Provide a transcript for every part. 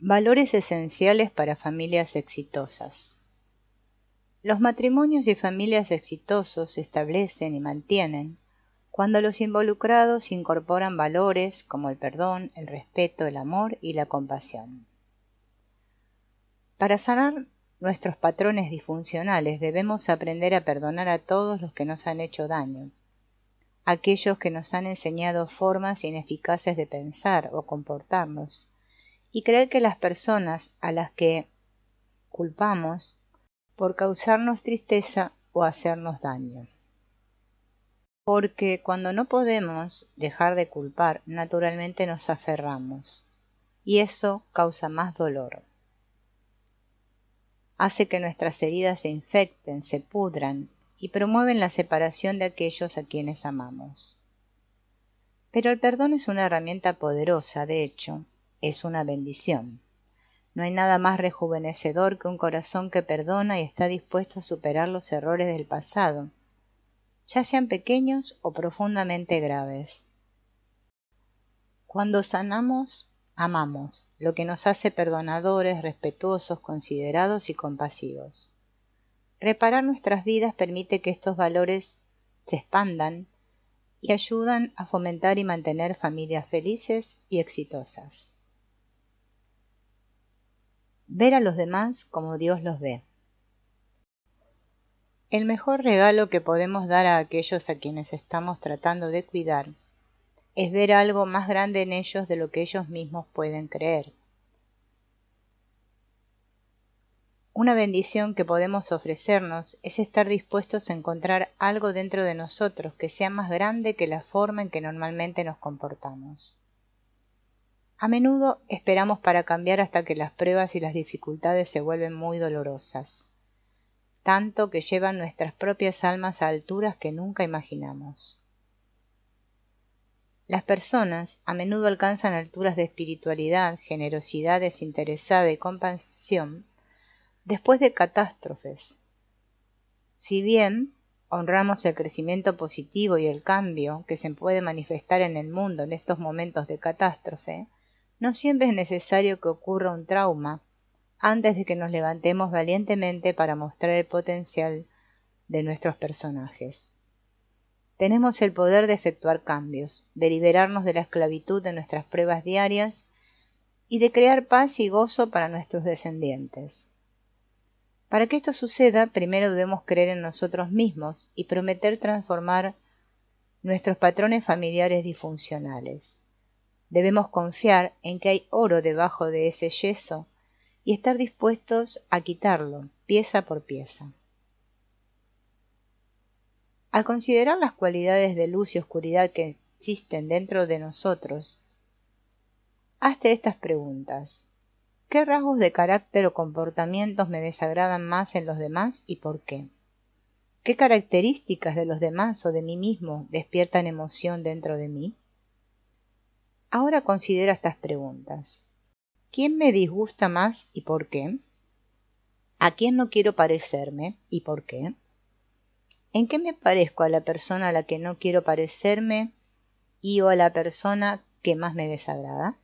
Valores esenciales para familias exitosas. Los matrimonios y familias exitosos se establecen y mantienen cuando los involucrados incorporan valores como el perdón, el respeto, el amor y la compasión. Para sanar nuestros patrones disfuncionales debemos aprender a perdonar a todos los que nos han hecho daño, aquellos que nos han enseñado formas ineficaces de pensar o comportarnos, y creer que las personas a las que culpamos por causarnos tristeza o hacernos daño. Porque cuando no podemos dejar de culpar, naturalmente nos aferramos, y eso causa más dolor. Hace que nuestras heridas se infecten, se pudran y promueven la separación de aquellos a quienes amamos. Pero el perdón es una herramienta poderosa, de hecho, es una bendición. No hay nada más rejuvenecedor que un corazón que perdona y está dispuesto a superar los errores del pasado, ya sean pequeños o profundamente graves. Cuando sanamos, amamos, lo que nos hace perdonadores, respetuosos, considerados y compasivos. Reparar nuestras vidas permite que estos valores se expandan y ayudan a fomentar y mantener familias felices y exitosas. Ver a los demás como Dios los ve. El mejor regalo que podemos dar a aquellos a quienes estamos tratando de cuidar es ver algo más grande en ellos de lo que ellos mismos pueden creer. Una bendición que podemos ofrecernos es estar dispuestos a encontrar algo dentro de nosotros que sea más grande que la forma en que normalmente nos comportamos. A menudo esperamos para cambiar hasta que las pruebas y las dificultades se vuelven muy dolorosas, tanto que llevan nuestras propias almas a alturas que nunca imaginamos. Las personas a menudo alcanzan alturas de espiritualidad, generosidad desinteresada y compasión después de catástrofes. Si bien honramos el crecimiento positivo y el cambio que se puede manifestar en el mundo en estos momentos de catástrofe, no siempre es necesario que ocurra un trauma antes de que nos levantemos valientemente para mostrar el potencial de nuestros personajes. Tenemos el poder de efectuar cambios, de liberarnos de la esclavitud de nuestras pruebas diarias y de crear paz y gozo para nuestros descendientes. Para que esto suceda, primero debemos creer en nosotros mismos y prometer transformar nuestros patrones familiares disfuncionales. Debemos confiar en que hay oro debajo de ese yeso y estar dispuestos a quitarlo, pieza por pieza. Al considerar las cualidades de luz y oscuridad que existen dentro de nosotros, hazte estas preguntas. ¿Qué rasgos de carácter o comportamientos me desagradan más en los demás y por qué? ¿Qué características de los demás o de mí mismo despiertan emoción dentro de mí? Ahora considera estas preguntas. ¿Quién me disgusta más y por qué? ¿A quién no quiero parecerme y por qué? ¿En qué me parezco a la persona a la que no quiero parecerme y o a la persona que más me desagrada?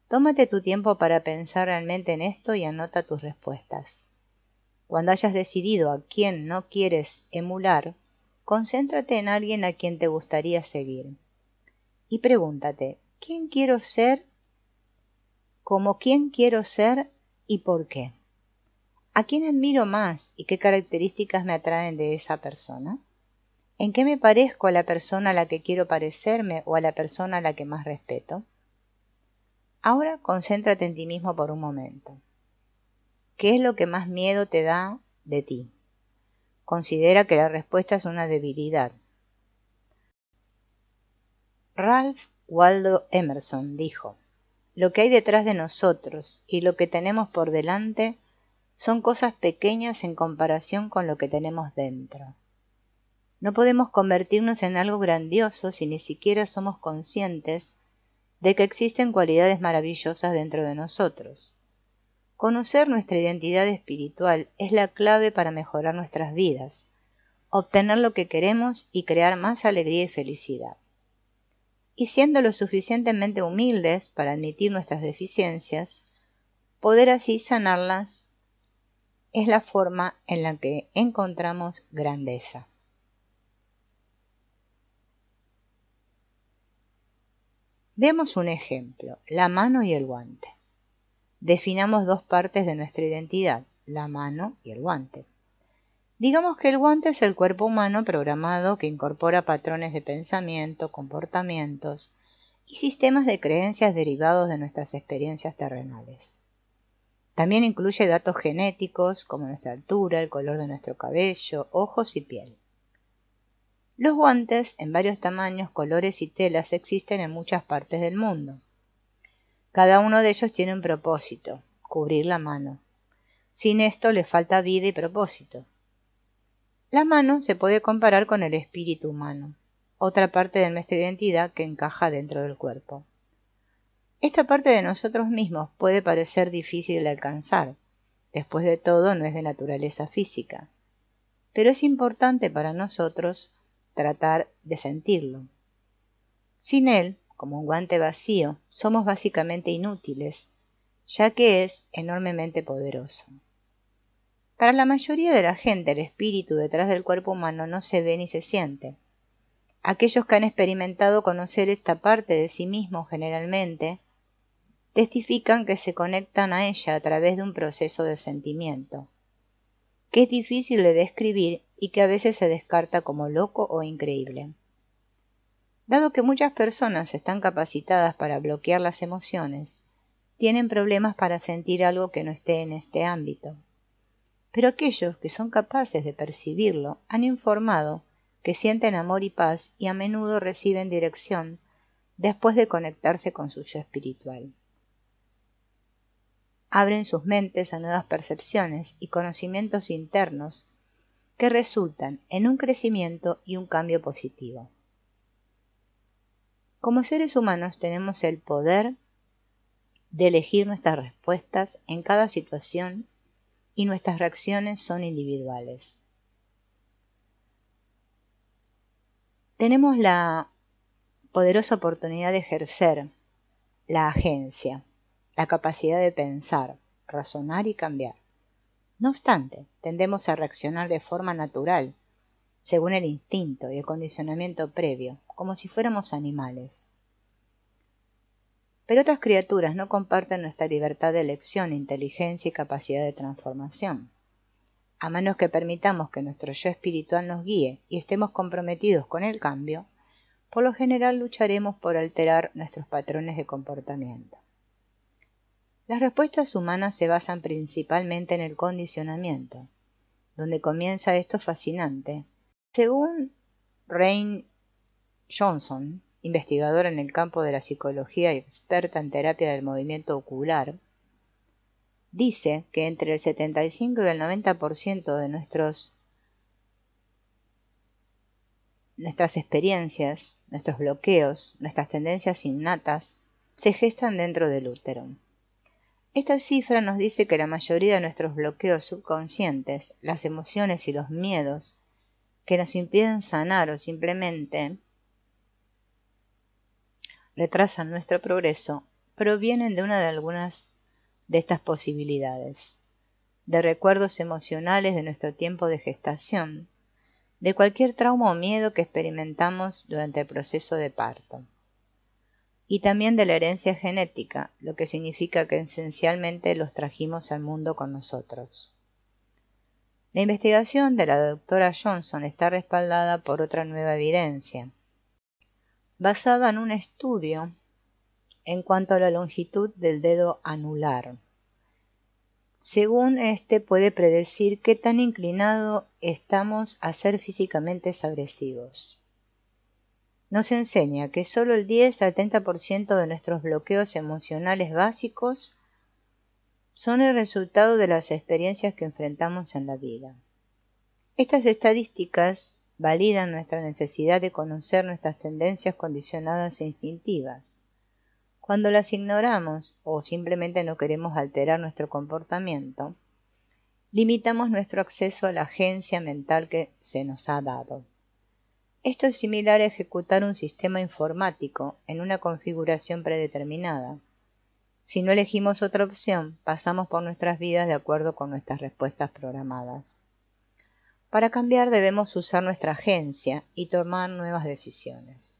Tómate tu tiempo para pensar realmente en esto y anota tus respuestas. Cuando hayas decidido a quién no quieres emular, concéntrate en alguien a quien te gustaría seguir. Y pregúntate, ¿quién quiero ser? ¿Cómo quién quiero ser y por qué? ¿A quién admiro más y qué características me atraen de esa persona? ¿En qué me parezco a la persona a la que quiero parecerme o a la persona a la que más respeto? Ahora concéntrate en ti mismo por un momento. ¿Qué es lo que más miedo te da de ti? Considera que la respuesta es una debilidad. Ralph Waldo Emerson dijo: lo que hay detrás de nosotros y lo que tenemos por delante son cosas pequeñas en comparación con lo que tenemos dentro. No podemos convertirnos en algo grandioso si ni siquiera somos conscientes de que existen cualidades maravillosas dentro de nosotros. Conocer nuestra identidad espiritual es la clave para mejorar nuestras vidas, obtener lo que queremos y crear más alegría y felicidad. y siendo lo suficientemente humildes para admitir nuestras deficiencias, poder así sanarlas es la forma en la que encontramos grandeza. Veamos un ejemplo, la mano y el guante. Definamos dos partes de nuestra identidad, la mano y el guante. Digamos que el guante es el cuerpo humano programado que incorpora patrones de pensamiento, comportamientos y sistemas de creencias derivados de nuestras experiencias terrenales. También incluye datos genéticos como nuestra altura, el color de nuestro cabello, ojos y piel. Los guantes, en varios tamaños, colores y telas, existen en muchas partes del mundo. Cada uno de ellos tiene un propósito, cubrir la mano. Sin esto le falta vida y propósito. La mano se puede comparar con el espíritu humano, otra parte de nuestra identidad que encaja dentro del cuerpo. Esta parte de nosotros mismos puede parecer difícil de alcanzar. Después de todo, no es de naturaleza física. Pero es importante para nosotros tratar de sentirlo. Sin él, como un guante vacío, somos básicamente inútiles, ya que es enormemente poderoso. Para la mayoría de la gente, el espíritu detrás del cuerpo humano no se ve ni se siente. Aquellos que han experimentado conocer esta parte de sí mismos generalmente, testifican que se conectan a ella a través de un proceso de sentimiento, que es difícil de describir y que a veces se descarta como loco o increíble. Dado que muchas personas están capacitadas para bloquear las emociones, tienen problemas para sentir algo que no esté en este ámbito. Pero aquellos que son capaces de percibirlo han informado que sienten amor y paz y a menudo reciben dirección después de conectarse con su yo espiritual. Abren sus mentes a nuevas percepciones y conocimientos internos que resultan en un crecimiento y un cambio positivo. Como seres humanos tenemos el poder de elegir nuestras respuestas en cada situación y nuestras reacciones son individuales. Tenemos la poderosa oportunidad de ejercer la agencia, la capacidad de pensar, razonar y cambiar. No obstante, tendemos a reaccionar de forma natural, según el instinto y el condicionamiento previo, como si fuéramos animales. Pero otras criaturas no comparten nuestra libertad de elección, inteligencia y capacidad de transformación. A menos que permitamos que nuestro yo espiritual nos guíe y estemos comprometidos con el cambio, por lo general lucharemos por alterar nuestros patrones de comportamiento. Las respuestas humanas se basan principalmente en el condicionamiento, donde comienza esto fascinante. Según Rain Johnson, investigadora en el campo de la psicología y experta en terapia del movimiento ocular, dice que entre el 75 y el 90% de nuestras experiencias, nuestros bloqueos, nuestras tendencias innatas, se gestan dentro del útero. Esta cifra nos dice que la mayoría de nuestros bloqueos subconscientes, las emociones y los miedos que nos impiden sanar o simplemente retrasan nuestro progreso, provienen de una de algunas de estas posibilidades, de recuerdos emocionales de nuestro tiempo de gestación, de cualquier trauma o miedo que experimentamos durante el proceso de parto, y también de la herencia genética, lo que significa que esencialmente los trajimos al mundo con nosotros. La investigación de la doctora Johnson está respaldada por otra nueva evidencia, basada en un estudio en cuanto a la longitud del dedo anular. Según este puede predecir qué tan inclinado estamos a ser físicamente agresivos. Nos enseña que solo el 10 al 30% de nuestros bloqueos emocionales básicos son el resultado de las experiencias que enfrentamos en la vida. Estas estadísticas validan nuestra necesidad de conocer nuestras tendencias condicionadas e instintivas. Cuando las ignoramos o simplemente no queremos alterar nuestro comportamiento, limitamos nuestro acceso a la agencia mental que se nos ha dado. Esto es similar a ejecutar un sistema informático en una configuración predeterminada. Si no elegimos otra opción, pasamos por nuestras vidas de acuerdo con nuestras respuestas programadas. Para cambiar debemos usar nuestra agencia y tomar nuevas decisiones.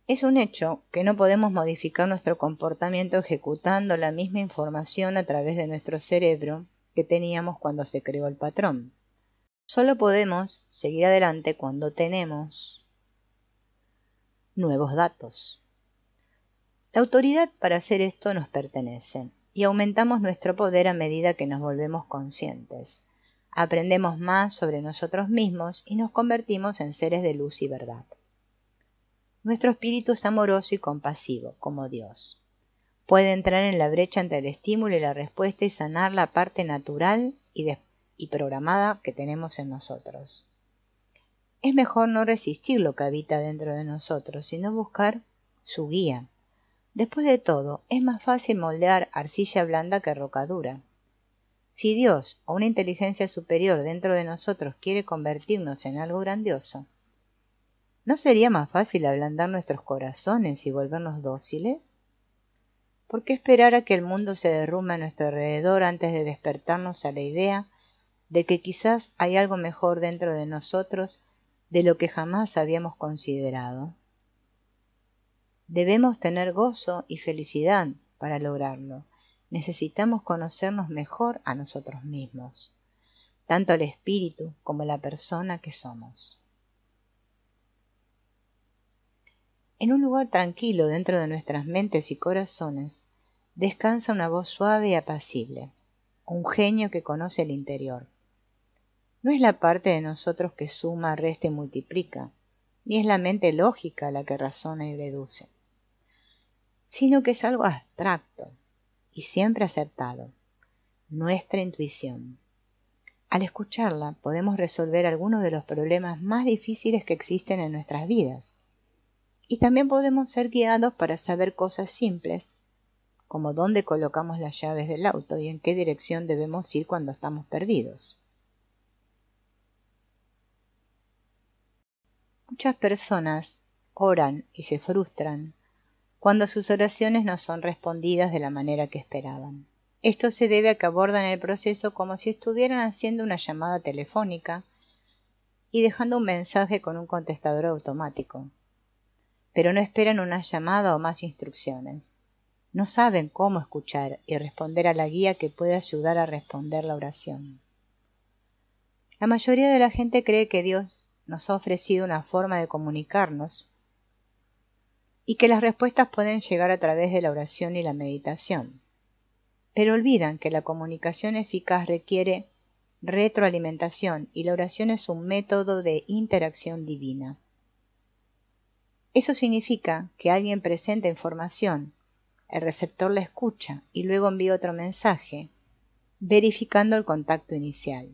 Es un hecho que no podemos modificar nuestro comportamiento ejecutando la misma información a través de nuestro cerebro que teníamos cuando se creó el patrón. Solo podemos seguir adelante cuando tenemos nuevos datos. La autoridad para hacer esto nos pertenece y aumentamos nuestro poder a medida que nos volvemos conscientes. Aprendemos más sobre nosotros mismos y nos convertimos en seres de luz y verdad. Nuestro espíritu es amoroso y compasivo, como Dios. Puede entrar en la brecha entre el estímulo y la respuesta y sanar la parte natural y programada que tenemos en nosotros. Es mejor no resistir lo que habita dentro de nosotros, sino buscar su guía. Después de todo, es más fácil moldear arcilla blanda que roca dura. Si Dios o una inteligencia superior dentro de nosotros quiere convertirnos en algo grandioso, ¿no sería más fácil ablandar nuestros corazones y volvernos dóciles? ¿Por qué esperar a que el mundo se derrumbe a nuestro alrededor antes de despertarnos a la idea de que quizás hay algo mejor dentro de nosotros de lo que jamás habíamos considerado? Debemos tener gozo y felicidad para lograrlo. Necesitamos conocernos mejor a nosotros mismos, tanto el espíritu como la persona que somos. En un lugar tranquilo dentro de nuestras mentes y corazones, descansa una voz suave y apacible, un genio que conoce el interior. No es la parte de nosotros que suma, resta y multiplica, ni es la mente lógica la que razona y deduce, sino que es algo abstracto y siempre acertado, nuestra intuición. Al escucharla podemos resolver algunos de los problemas más difíciles que existen en nuestras vidas, y también podemos ser guiados para saber cosas simples, como dónde colocamos las llaves del auto y en qué dirección debemos ir cuando estamos perdidos. Muchas personas oran y se frustran cuando sus oraciones no son respondidas de la manera que esperaban. Esto se debe a que abordan el proceso como si estuvieran haciendo una llamada telefónica y dejando un mensaje con un contestador automático, pero no esperan una llamada o más instrucciones. No saben cómo escuchar y responder a la guía que puede ayudar a responder la oración. La mayoría de la gente cree que Dios nos ha ofrecido una forma de comunicarnos y que las respuestas pueden llegar a través de la oración y la meditación. Pero olvidan que la comunicación eficaz requiere retroalimentación y la oración es un método de interacción divina. Eso significa que alguien presenta información, el receptor la escucha y luego envía otro mensaje, verificando el contacto inicial.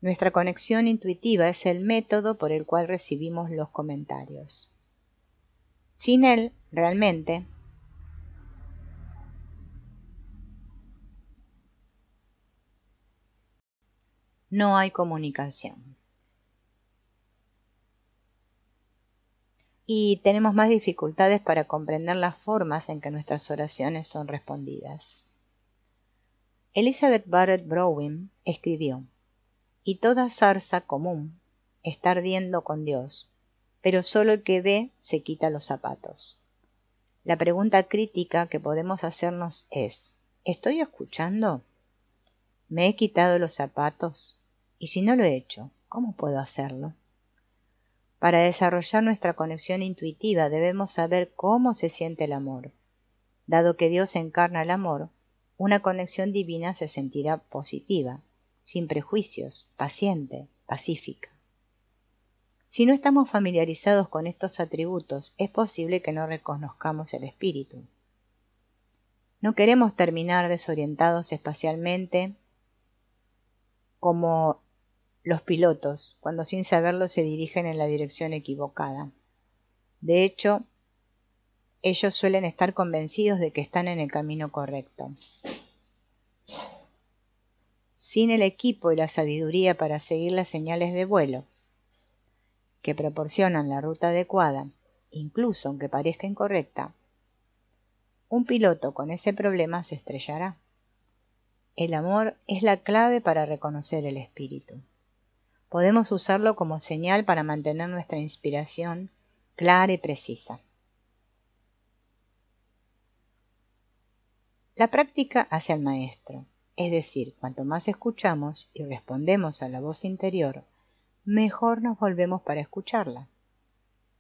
Nuestra conexión intuitiva es el método por el cual recibimos los comentarios. Sin él, realmente, no hay comunicación. Y tenemos más dificultades para comprender las formas en que nuestras oraciones son respondidas. Elizabeth Barrett Browning escribió: "Y toda zarza común está ardiendo con Dios, pero solo el que ve se quita los zapatos". La pregunta crítica que podemos hacernos es: ¿estoy escuchando? ¿Me he quitado los zapatos? Y si no lo he hecho, ¿cómo puedo hacerlo? Para desarrollar nuestra conexión intuitiva debemos saber cómo se siente el amor. Dado que Dios encarna el amor, una conexión divina se sentirá positiva, sin prejuicios, paciente, pacífica. Si no estamos familiarizados con estos atributos, es posible que no reconozcamos el espíritu. No queremos terminar desorientados espacialmente como los pilotos, cuando sin saberlo se dirigen en la dirección equivocada. De hecho, ellos suelen estar convencidos de que están en el camino correcto. sin el equipo y la sabiduría para seguir las señales de vuelo que proporcionan la ruta adecuada, incluso aunque parezca incorrecta, un piloto con ese problema se estrellará. El amor es la clave para reconocer el espíritu. Podemos usarlo como señal para mantener nuestra inspiración clara y precisa. La práctica hace al maestro, es decir, cuanto más escuchamos y respondemos a la voz interior, mejor nos volvemos para escucharla.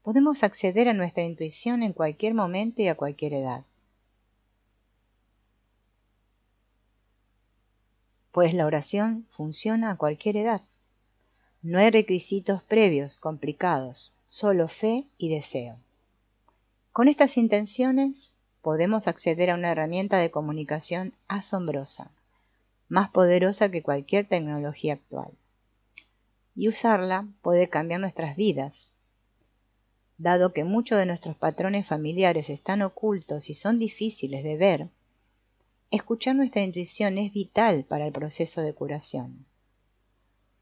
Podemos acceder a nuestra intuición en cualquier momento y a cualquier edad. Pues la oración funciona a cualquier edad. No hay requisitos previos, complicados, solo fe y deseo. Con estas intenciones podemos acceder a una herramienta de comunicación asombrosa, más poderosa que cualquier tecnología actual. Y usarla puede cambiar nuestras vidas. Dado que muchos de nuestros patrones familiares están ocultos y son difíciles de ver, escuchar nuestra intuición es vital para el proceso de curación.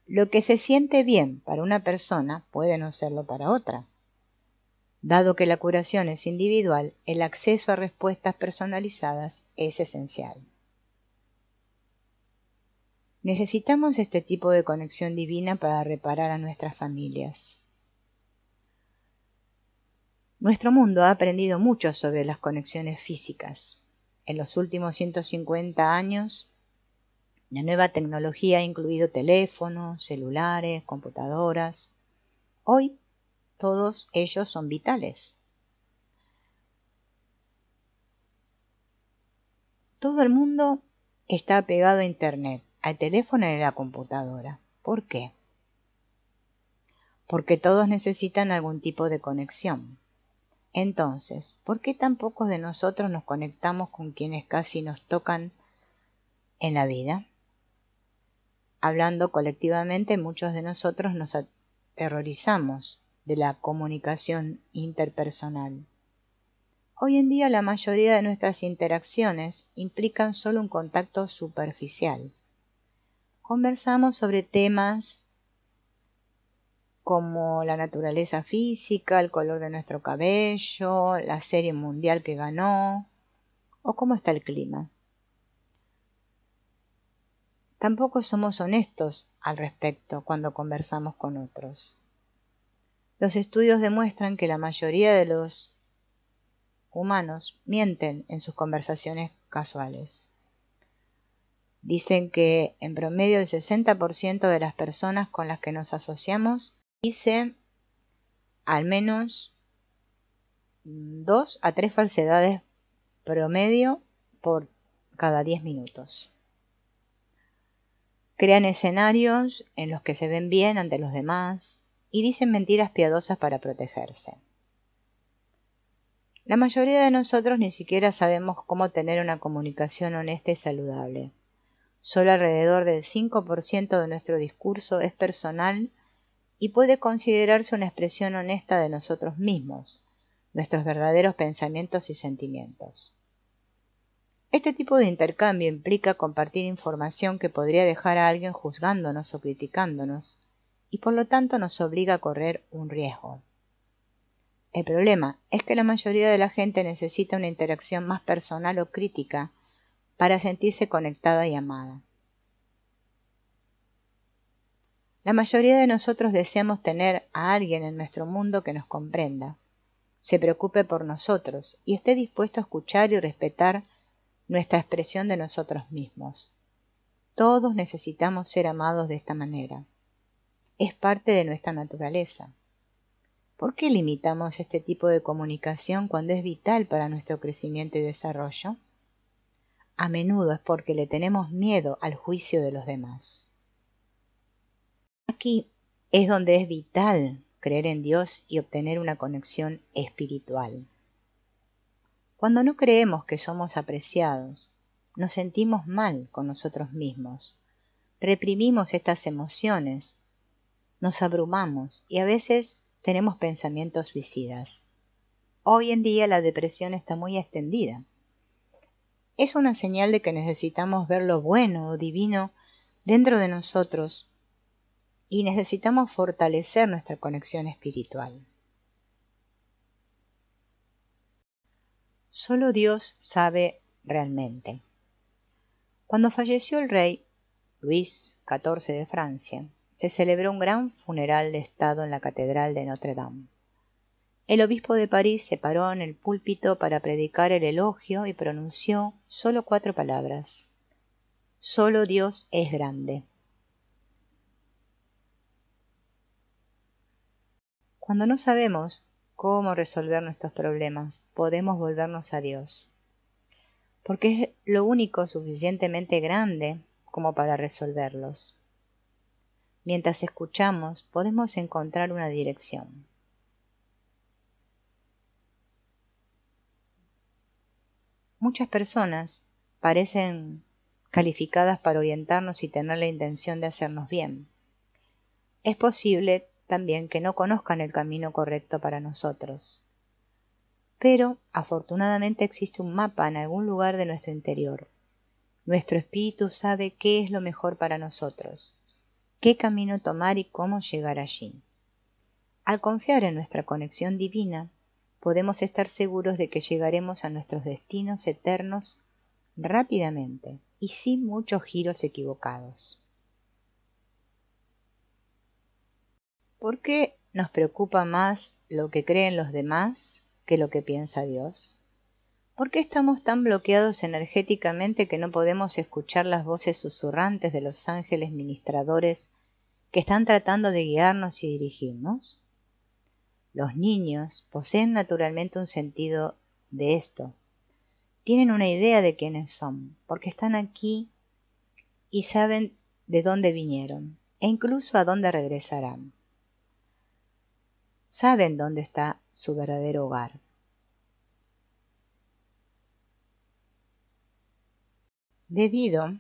Lo que se siente bien para una persona puede no serlo para otra. Dado que la curación es individual, el acceso a respuestas personalizadas es esencial. Necesitamos este tipo de conexión divina para reparar a nuestras familias. Nuestro mundo ha aprendido mucho sobre las conexiones físicas. En los últimos 150 años, la nueva tecnología ha incluido teléfonos, celulares, computadoras. Hoy, todos ellos son vitales. Todo el mundo está pegado a Internet, al teléfono y a la computadora. ¿Por qué? Porque todos necesitan algún tipo de conexión. Entonces, ¿por qué tan pocos de nosotros nos conectamos con quienes casi nos tocan en la vida? Hablando colectivamente, muchos de nosotros nos aterrorizamos de la comunicación interpersonal. Hoy en día la mayoría de nuestras interacciones implican solo un contacto superficial. Conversamos sobre temas como la naturaleza física, el color de nuestro cabello, la serie mundial que ganó o cómo está el clima. Tampoco somos honestos al respecto cuando conversamos con otros. Los estudios demuestran que la mayoría de los humanos mienten en sus conversaciones casuales. Dicen que en promedio el 60% de las personas con las que nos asociamos dice al menos 2 a 3 falsedades promedio por cada 10 minutos. Crean escenarios en los que se ven bien ante los demás y dicen mentiras piadosas para protegerse. La mayoría de nosotros ni siquiera sabemos cómo tener una comunicación honesta y saludable. Solo alrededor del 5% de nuestro discurso es personal y puede considerarse una expresión honesta de nosotros mismos, nuestros verdaderos pensamientos y sentimientos. Este tipo de intercambio implica compartir información que podría dejar a alguien juzgándonos o criticándonos, y por lo tanto nos obliga a correr un riesgo. El problema es que la mayoría de la gente necesita una interacción más personal o crítica para sentirse conectada y amada. La mayoría de nosotros deseamos tener a alguien en nuestro mundo que nos comprenda, se preocupe por nosotros y esté dispuesto a escuchar y respetar nuestra expresión de nosotros mismos. Todos necesitamos ser amados de esta manera. Es parte de nuestra naturaleza. ¿Por qué limitamos este tipo de comunicación cuando es vital para nuestro crecimiento y desarrollo? A menudo es porque le tenemos miedo al juicio de los demás. Aquí es donde es vital creer en Dios y obtener una conexión espiritual. Cuando no creemos que somos apreciados, nos sentimos mal con nosotros mismos, reprimimos estas emociones, nos abrumamos y a veces tenemos pensamientos suicidas. Hoy en día la depresión está muy extendida. Es una señal de que necesitamos ver lo bueno o divino dentro de nosotros y necesitamos fortalecer nuestra conexión espiritual. Solo Dios sabe realmente. Cuando falleció el rey Luis XIV de Francia, se celebró un gran funeral de estado en la catedral de Notre Dame. El obispo de París se paró en el púlpito para predicar el elogio y pronunció solo 4 palabras: solo Dios es grande. Cuando no sabemos cómo resolver nuestros problemas, podemos volvernos a Dios, porque es lo único suficientemente grande como para resolverlos. Mientras escuchamos, podemos encontrar una dirección. Muchas personas parecen calificadas para orientarnos y tener la intención de hacernos bien. Es posible también que no conozcan el camino correcto para nosotros. Pero, afortunadamente, existe un mapa en algún lugar de nuestro interior. Nuestro espíritu sabe qué es lo mejor para nosotros, qué camino tomar y cómo llegar allí. Al confiar en nuestra conexión divina, podemos estar seguros de que llegaremos a nuestros destinos eternos rápidamente y sin muchos giros equivocados. ¿Por qué nos preocupa más lo que creen los demás que lo que piensa Dios? ¿Por qué estamos tan bloqueados energéticamente que no podemos escuchar las voces susurrantes de los ángeles ministradores que están tratando de guiarnos y dirigirnos? Los niños poseen naturalmente un sentido de esto. Tienen una idea de quiénes son, porque están aquí y saben de dónde vinieron, e incluso a dónde regresarán. Saben dónde está su verdadero hogar. Debido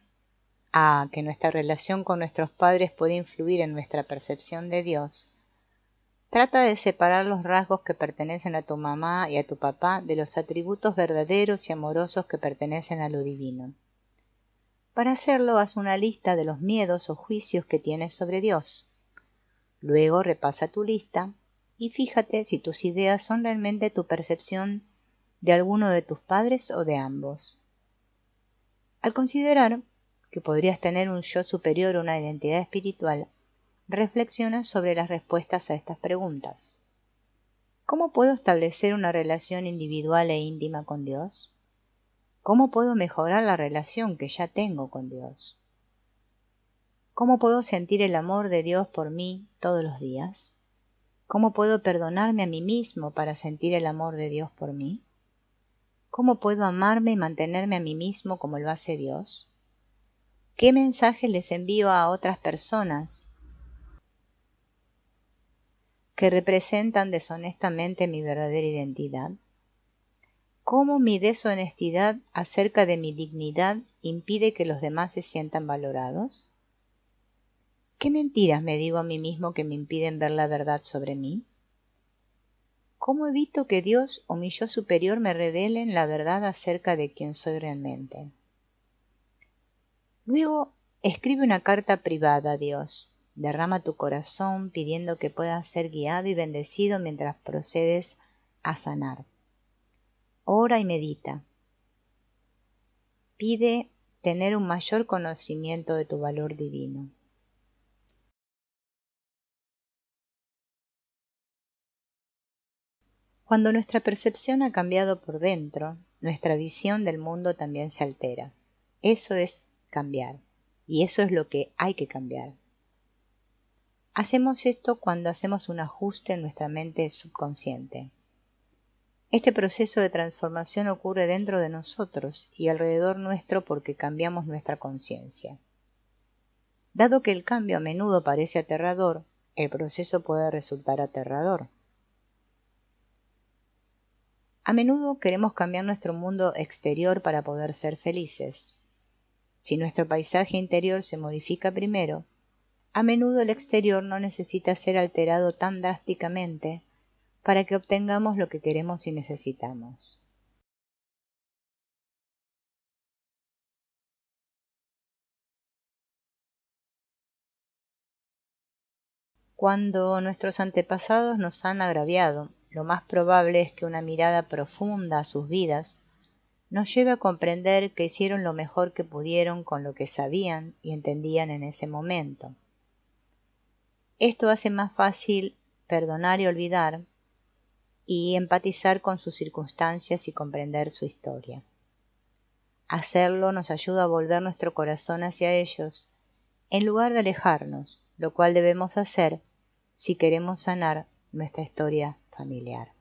a que nuestra relación con nuestros padres puede influir en nuestra percepción de Dios, trata de separar los rasgos que pertenecen a tu mamá y a tu papá de los atributos verdaderos y amorosos que pertenecen a lo divino. Para hacerlo, haz una lista de los miedos o juicios que tienes sobre Dios. Luego repasa tu lista y fíjate si tus ideas son realmente tu percepción de alguno de tus padres o de ambos. Al considerar que podrías tener un yo superior o una identidad espiritual, reflexiona sobre las respuestas a estas preguntas. ¿Cómo puedo establecer una relación individual e íntima con Dios? ¿Cómo puedo mejorar la relación que ya tengo con Dios? ¿Cómo puedo sentir el amor de Dios por mí todos los días? ¿Cómo puedo perdonarme a mí mismo para sentir el amor de Dios por mí? ¿Cómo puedo amarme y mantenerme a mí mismo como lo hace Dios? ¿Qué mensajes les envío a otras personas que representan deshonestamente mi verdadera identidad? ¿Cómo mi deshonestidad acerca de mi dignidad impide que los demás se sientan valorados? ¿Qué mentiras me digo a mí mismo que me impiden ver la verdad sobre mí? ¿Cómo evito que Dios o mi yo superior me revelen la verdad acerca de quién soy realmente? Luego, escribe una carta privada a Dios. Derrama tu corazón pidiendo que puedas ser guiado y bendecido mientras procedes a sanar. Ora y medita. Pide tener un mayor conocimiento de tu valor divino. Cuando nuestra percepción ha cambiado por dentro, nuestra visión del mundo también se altera. Eso es cambiar, y eso es lo que hay que cambiar. Hacemos esto cuando hacemos un ajuste en nuestra mente subconsciente. Este proceso de transformación ocurre dentro de nosotros y alrededor nuestro porque cambiamos nuestra conciencia. Dado que el cambio a menudo parece aterrador, el proceso puede resultar aterrador. A menudo queremos cambiar nuestro mundo exterior para poder ser felices. Si nuestro paisaje interior se modifica primero, a menudo el exterior no necesita ser alterado tan drásticamente para que obtengamos lo que queremos y necesitamos. Cuando nuestros antepasados nos han agraviado, lo más probable es que una mirada profunda a sus vidas nos lleve a comprender que hicieron lo mejor que pudieron con lo que sabían y entendían en ese momento. Esto hace más fácil perdonar y olvidar y empatizar con sus circunstancias y comprender su historia. Hacerlo nos ayuda a volver nuestro corazón hacia ellos en lugar de alejarnos, lo cual debemos hacer si queremos sanar nuestra historia familiar.